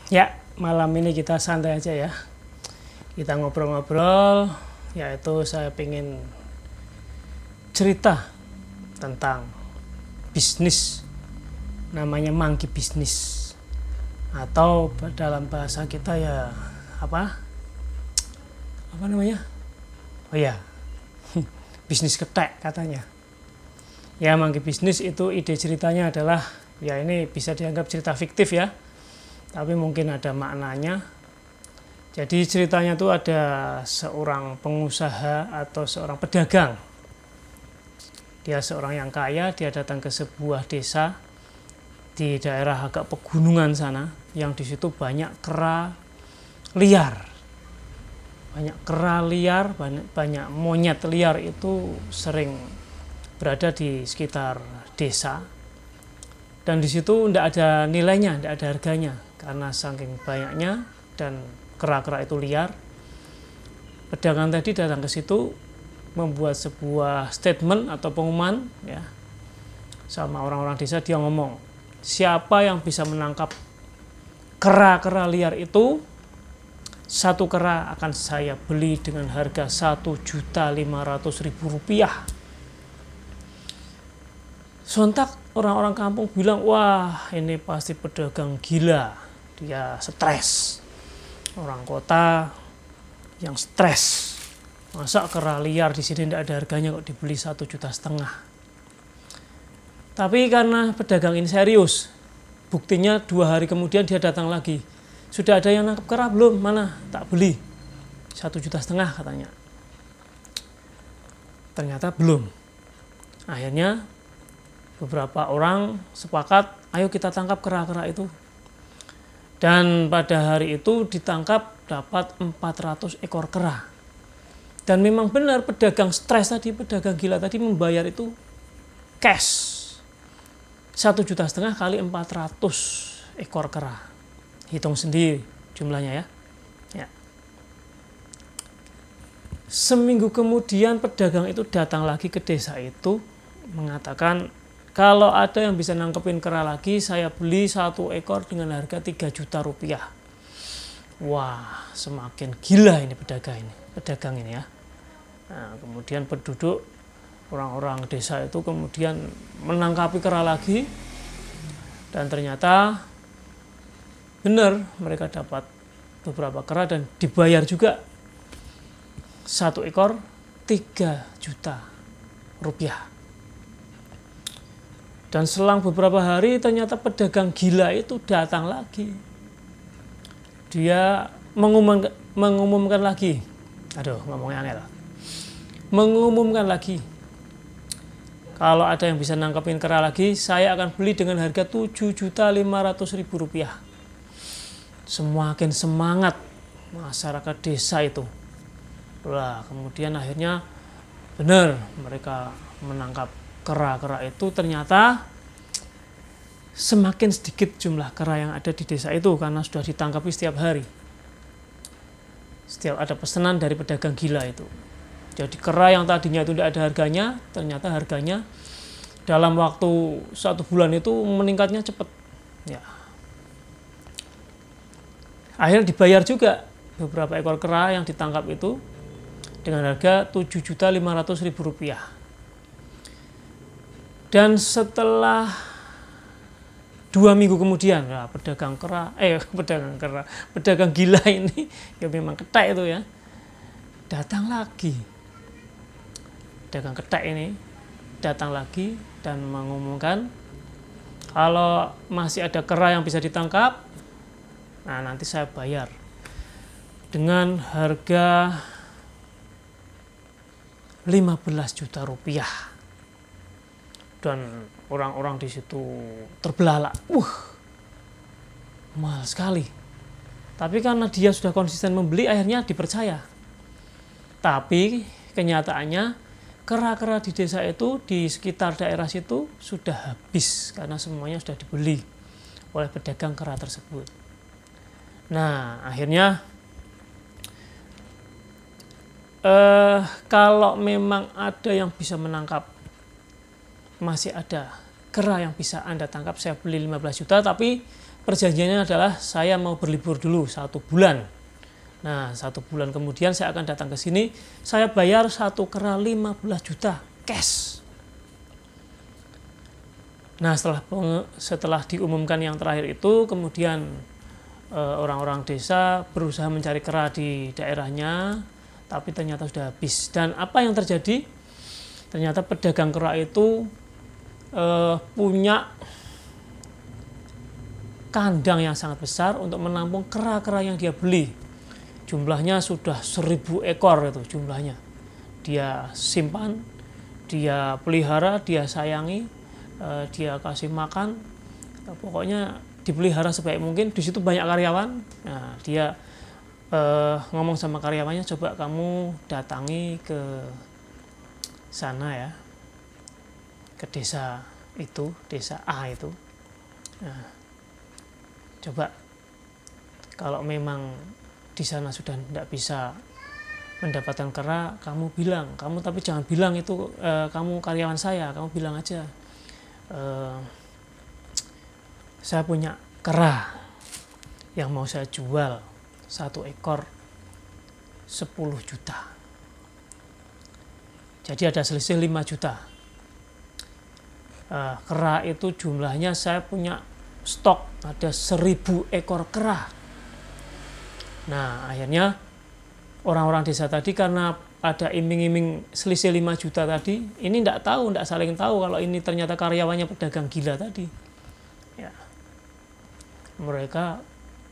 Ya, malam ini kita santai aja ya. Kita ngobrol-ngobrol, yaitu saya pengen cerita tentang bisnis, namanya monkey bisnis. Atau dalam bahasa kita ya apa? Apa namanya? Oh ya, bisnis ketek katanya. Ya, monkey bisnis itu ide ceritanya adalah, ya ini bisa dianggap cerita fiktif ya, tapi mungkin ada maknanya. Jadi ceritanya tuh ada seorang pengusaha atau seorang pedagang. Dia seorang yang kaya, dia datang ke sebuah desa di daerah agak pegunungan sana, yang di situ banyak kera liar. Banyak kera liar, banyak monyet liar itu sering berada di sekitar desa. Dan di situ tidak ada nilainya, tidak ada harganya, karena saking banyaknya dan kera-kera itu liar. Pedagang tadi datang ke situ membuat sebuah statement atau pengumuman ya, sama orang-orang desa. Dia ngomong, siapa yang bisa menangkap kera-kera liar itu, satu kera akan saya beli dengan harga Rp1.500.000. Sontak orang-orang kampung bilang, wah ini pasti pedagang gila, dia stres. Orang kota yang stres, masa kera liar di sini tidak ada harganya kok dibeli 1,5 juta. Tapi karena pedagang ini serius, buktinya 2 hari kemudian dia datang lagi. Sudah ada yang nangkep kera belum? Mana? Tak beli 1,5 juta katanya. Ternyata belum. Akhirnya beberapa orang sepakat, ayo kita tangkap kera-kera itu. Dan pada hari itu ditangkap dapat 400 ekor kera. Dan memang benar pedagang stres tadi, pedagang gila tadi membayar itu cash. 1,5 juta kali 400 ekor kera. Hitung sendiri jumlahnya ya. Ya. Seminggu kemudian pedagang itu datang lagi ke desa itu mengatakan, kalau ada yang bisa nangkepin kera lagi, saya beli 1 ekor dengan harga 3 juta rupiah. Wah, semakin gila ini pedagang ini ya. Nah, kemudian penduduk, orang-orang desa itu kemudian menangkapi kera lagi. Dan ternyata benar, mereka dapat beberapa kera dan dibayar juga 1 ekor 3 juta rupiah. Dan selang beberapa hari ternyata pedagang gila itu datang lagi. Dia mengumumkan lagi. Aduh, ngomongnya angel. Mengumumkan lagi. Kalau ada yang bisa nangkepin kera lagi, saya akan beli dengan harga Rp7.500.000. Semakin semangat masyarakat desa itu. Lah, kemudian akhirnya benar mereka menangkap kera-kera itu. Ternyata semakin sedikit jumlah kera yang ada di desa itu karena sudah ditangkapi setiap hari. Setiap ada pesanan dari pedagang gila itu. Jadi kera yang tadinya itu tidak ada harganya, ternyata harganya dalam waktu 1 bulan itu meningkatnya cepat. Ya. Akhirnya dibayar juga beberapa ekor kera yang ditangkap itu dengan harga Rp7.500.000. Dan setelah 2 minggu kemudian, ya, pedagang gila ini, ya memang ketek itu ya, datang lagi. Pedagang ketek ini datang lagi dan mengumumkan, kalau masih ada kera yang bisa ditangkap, nah nanti saya bayar dengan harga 15 juta rupiah. Dan orang-orang di situ terbelalak. Mahal sekali. Tapi karena dia sudah konsisten membeli, akhirnya dipercaya. Tapi kenyataannya kera-kera di desa itu, di sekitar daerah situ sudah habis karena semuanya sudah dibeli oleh pedagang kera tersebut. Nah, akhirnya kalau memang ada yang bisa menangkap, masih ada kera yang bisa Anda tangkap, saya beli 15 juta, tapi perjanjiannya adalah saya mau berlibur dulu 1 bulan. Nah, 1 bulan kemudian saya akan datang ke sini, saya bayar 1 kera 15 juta cash. Nah, setelah diumumkan yang terakhir itu, kemudian orang-orang desa berusaha mencari kera di daerahnya, tapi ternyata sudah habis. Dan apa yang terjadi? Ternyata pedagang kera itu punya kandang yang sangat besar untuk menampung kera-kera yang dia beli. Jumlahnya sudah 1000 ekor itu jumlahnya. Dia simpan, dia pelihara, dia sayangi, dia kasih makan, pokoknya dipelihara sebaik mungkin. Di situ banyak karyawan. Nah, dia ngomong sama karyawannya, coba kamu datangi ke sana ya, ke desa itu, desa A itu. Nah, coba kalau memang di sana sudah tidak bisa mendapatkan kera, kamu bilang, tapi jangan bilang itu kamu karyawan saya, kamu bilang aja saya punya kera yang mau saya jual 1 ekor 10 juta. Jadi ada selisih 5 juta. Kera itu jumlahnya saya punya stok ada 1000 ekor kera. Nah, akhirnya orang-orang desa tadi karena ada iming-iming selisih 5 juta tadi, ini tidak saling tahu kalau ini ternyata karyawannya pedagang gila tadi. Ya. Mereka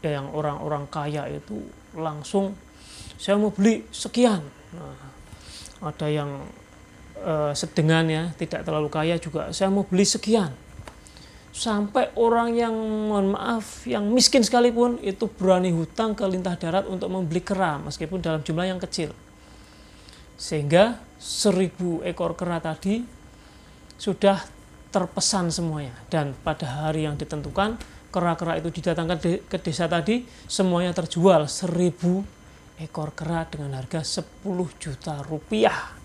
yang orang-orang kaya itu langsung, saya mau beli sekian. Nah, ada yang sedengan ya, tidak terlalu kaya juga, saya mau beli sekian. Sampai orang yang, mohon maaf, yang miskin sekalipun itu berani hutang ke lintah darat untuk membeli kera meskipun dalam jumlah yang kecil. Sehingga 1000 ekor kera tadi sudah terpesan semuanya, dan pada hari yang ditentukan kera-kera itu didatangkan ke desa tadi, semuanya terjual 1000 ekor kera dengan harga 10 juta rupiah.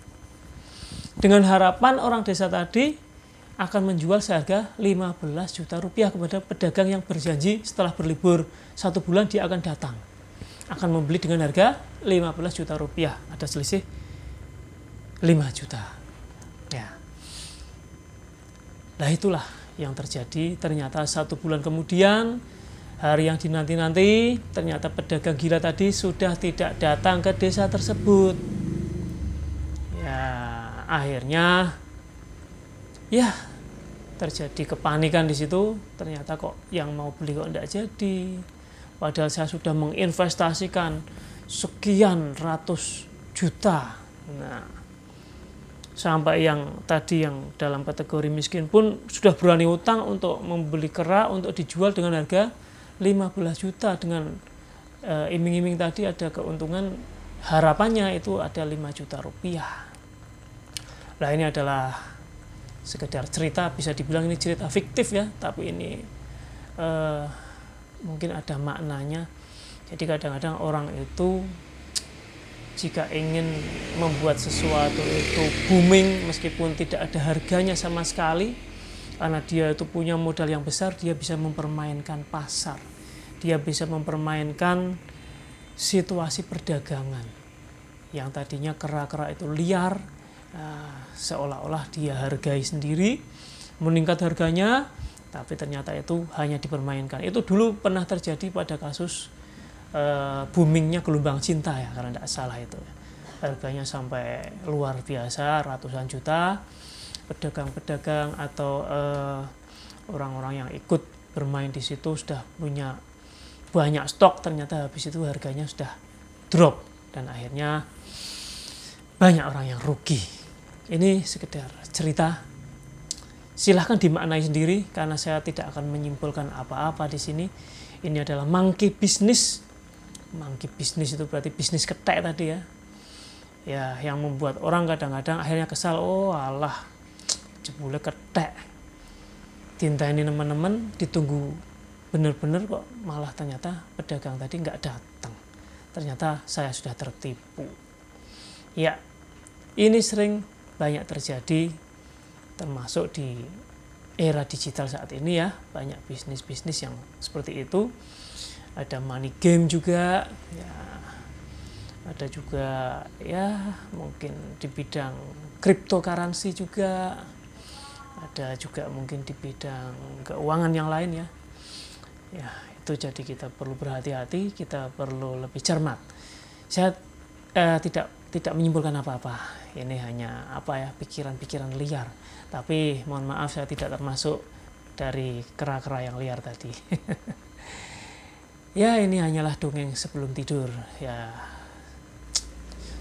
Dengan harapan orang desa tadi akan menjual seharga 15 juta rupiah kepada pedagang yang berjanji setelah berlibur 1 bulan dia akan datang, akan membeli dengan harga 15 juta rupiah, ada selisih 5 juta ya. Nah, itulah yang terjadi. Ternyata 1 bulan kemudian, hari yang dinanti-nanti, ternyata pedagang gila tadi sudah tidak datang ke desa tersebut ya. Akhirnya ya terjadi kepanikan di situ. Ternyata kok yang mau beli kok tidak jadi, padahal saya sudah menginvestasikan sekian ratus juta. Nah, sampai yang tadi yang dalam kategori miskin pun sudah berani utang untuk membeli kera untuk dijual dengan harga 15 juta dengan iming-iming tadi ada keuntungan, harapannya itu ada 5 juta rupiah. Nah, ini adalah sekedar cerita, bisa dibilang ini cerita fiktif ya, tapi ini mungkin ada maknanya. Jadi kadang-kadang orang itu jika ingin membuat sesuatu itu booming meskipun tidak ada harganya sama sekali, karena dia itu punya modal yang besar, dia bisa mempermainkan pasar, dia bisa mempermainkan situasi perdagangan yang tadinya kera-kera itu liar, seolah-olah dia hargai sendiri, meningkat harganya, tapi ternyata itu hanya dipermainkan. Itu dulu pernah terjadi pada kasus boomingnya gelombang cinta ya, karena tidak salah itu harganya sampai luar biasa, ratusan juta. Pedagang-pedagang atau orang-orang yang ikut bermain di situ sudah punya banyak stok, ternyata habis itu harganya sudah drop dan akhirnya banyak orang yang rugi. Ini sekedar cerita, silahkan dimaknai sendiri karena saya tidak akan menyimpulkan apa-apa di sini. Ini adalah monkey business. Monkey business itu berarti bisnis ketek tadi ya. Ya, yang membuat orang kadang-kadang akhirnya kesal, oh alah, jebule ketek. Tinta ini teman-teman ditunggu benar-benar kok malah ternyata pedagang tadi nggak datang. Ternyata saya sudah tertipu. Ya, ini sering banyak terjadi termasuk di era digital saat ini ya, banyak bisnis-bisnis yang seperti itu. Ada money game juga, ya, ada juga ya mungkin di bidang cryptocurrency juga, ada juga mungkin di bidang keuangan yang lain ya. Ya, itu jadi kita perlu berhati-hati, kita perlu lebih cermat. Saya tidak menyimpulkan apa-apa. Ini hanya pikiran-pikiran liar. Tapi mohon maaf, saya tidak termasuk dari kera-kera yang liar tadi. Ya, ini hanyalah dongeng sebelum tidur. Ya,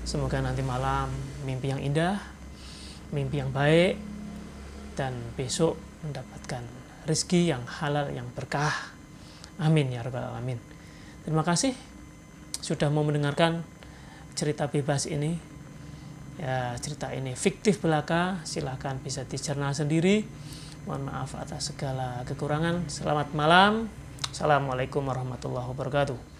semoga nanti malam mimpi yang indah, mimpi yang baik, dan besok mendapatkan rezeki yang halal, yang berkah. Amin ya rabbal alamin. Terima kasih sudah mau mendengarkan cerita bebas ini. Ya, cerita ini fiktif belaka, silahkan bisa dicerna sendiri. Mohon maaf atas segala kekurangan. Selamat malam. Assalamualaikum warahmatullahi wabarakatuh.